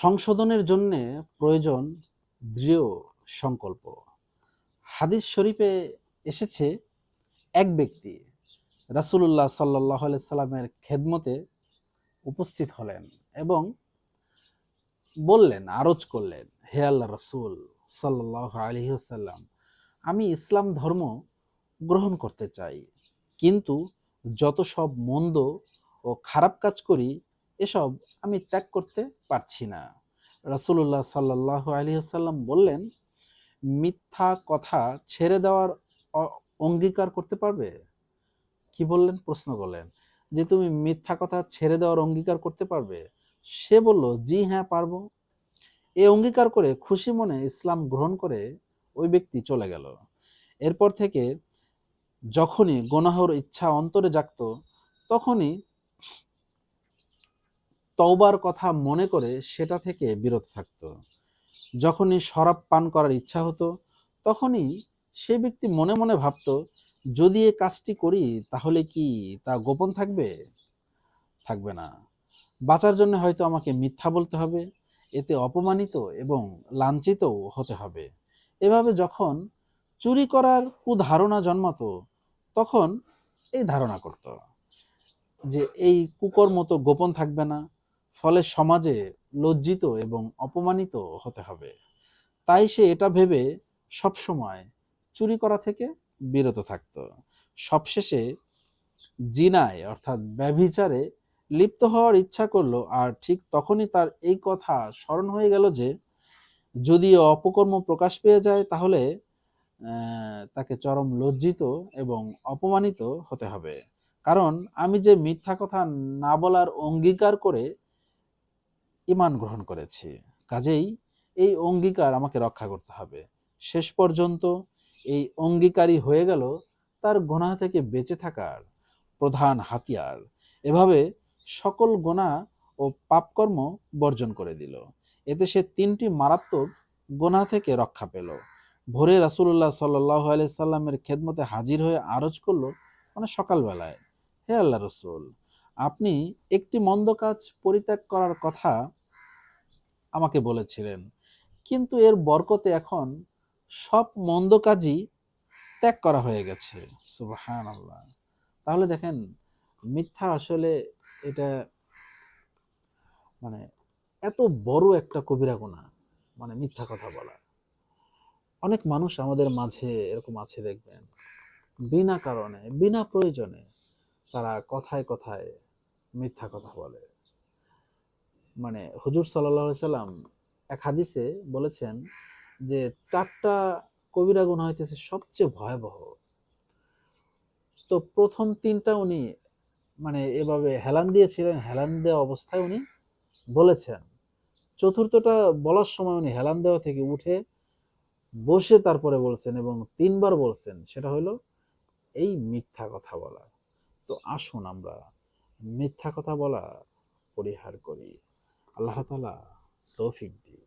সংশোধনের জন্যে প্রয়োজন দৃঢ় সংকল্প। হাদিস শরীফে এসেছে, এক ব্যক্তি রাসূলুল্লাহ সাল্লাল্লাহু আলাইহি সাল্লামের খেদমতে উপস্থিত হলেন এবং বললেন, আরজ করলেন, হে আল্লাহ রাসূল সাল্লাল্লাহু আলাইহি ওয়াসাল্লাম, আমি ইসলাম ধর্ম গ্রহণ করতে চাই, কিন্তু যত সব মন্দ ও খারাপ কাজ করি এসব আমি ত্যাগ করতে পারছি না। রাসূলুল্লাহ সাল্লাল্লাহু আলাইহি ওয়াসাল্লাম বললেন, মিথ্যা কথা ছেড়ে দেওয়ার অঙ্গীকার করতে পারবে? কি বললেন? প্রশ্ন করলেন যে, তুমি মিথ্যা কথা ছেড়ে দেওয়ার অঙ্গীকার করতে পারবে? সে বলল, জি হ্যাঁ, পারবো। এই অঙ্গীকার করে খুশি মনে ইসলাম গ্রহণ করে ওই ব্যক্তি চলে গেল। এরপর থেকে যখনই গুনাহর ইচ্ছা অন্তরে জাগত, তখনই তওবার কথা মনে করে সেটা থেকে বিরত থাকত। যখনই শরাব পান করার ইচ্ছা হতো, তখনই সে ব্যক্তি মনে মনে ভাবত, যদি এই কাজটি করি তাহলে কি তা গোপন থাকবে? থাকবে না। বাঁচার জন্য হয়তো আমাকে মিথ্যা বলতে হবে, এতে অপমানিত এবং লাঞ্ছিতও হতে হবে। এভাবে যখন চুরি করার কুধারণা জন্মাতো, তখন এই ধারণা করত যে এই কুকর্ম তো গোপন থাকবে না, ফলে সমাজে লজ্জিত এবং অপমানিত হতে হবে। তাই সে এটা ভেবে সবসময় চুরি করা থেকে বিরত থাকত। সবশেষে জিনায় অর্থাৎ ব্যভিচারে লিপ্ত হওয়ার ইচ্ছা করলো, আর ঠিক তখনই তার এই কথা স্মরণ হয়ে গেল যে যদি অপকর্ম প্রকাশ পেয়ে যায় তাহলে তাকে চরম লজ্জিত এবং অপমানিত হতে হবে। কারণ আমি যে মিথ্যা কথা না বলার অঙ্গীকার করে ঈমান গ্রহণ করেছি, কাজেই এই অঙ্গীকার আমাকে রক্ষা করতে হবে। শেষ পর্যন্ত এই অঙ্গীকারই হয়ে গেল তার গুনাহ থেকে বেঁচে থাকার প্রধান হাতিয়ার। এভাবে সকল গুনাহ ও পাপকর্ম বর্জন করে দিল। এতে সে ৩টি মারাত্মক গুনাহ থেকে রক্ষা পেল। ভোরে রাসূলুল্লাহ সাল্লাল্লাহু আলাইহি সাল্লামের খেদমতে হাজির হয়ে আরজ করল, মানে সকালবেলায়, হে আল্লাহ রাসূল, আপনি একটি মন্দ কাজ পরিত্যাগ করার কথা আমাকে বলেছিলেন, কিন্তু এর বরকতে এখন সব মন্দ কাজই ত্যাগ করা হয়ে গেছে। সুবহানাল্লাহ। তাহলে দেখেন, মিথ্যা আসলে এটা মানে এত বড় একটা কবিরা গুনাহ, মানে মিথ্যা কথা বলা। অনেক মানুষ আমাদের মাঝে এরকম আছে, দেখবেন বিনা কারণে বিনা প্রয়োজনে তারা কথায় কথায় মিথ্যা কথা বলে। মানে হুজুর সাল্লাল্লাহু আলাইহি সাল্লাম এক হাদিসে বলেছেন যে 4টা কবিরা গুনাহ হইতেছে সবচেয়ে ভয়াবহ। তো প্রথম 3টা উনি মানে এভাবে হেলান দিয়েছিলেন, হেলান দেওয়া অবস্থায় উনি বলেছেন। চতুর্থটা বলার সময় উনি হেলান দেওয়া থেকে উঠে বসে তারপরে বলছেন এবং 3বার বলছেন, সেটা হলো এই মিথ্যা কথা বলা। তো আসুন আমরা মিথ্যা কথা বলা পরিহার করি। আল্লাহ তাআলা তৌফিক দিন।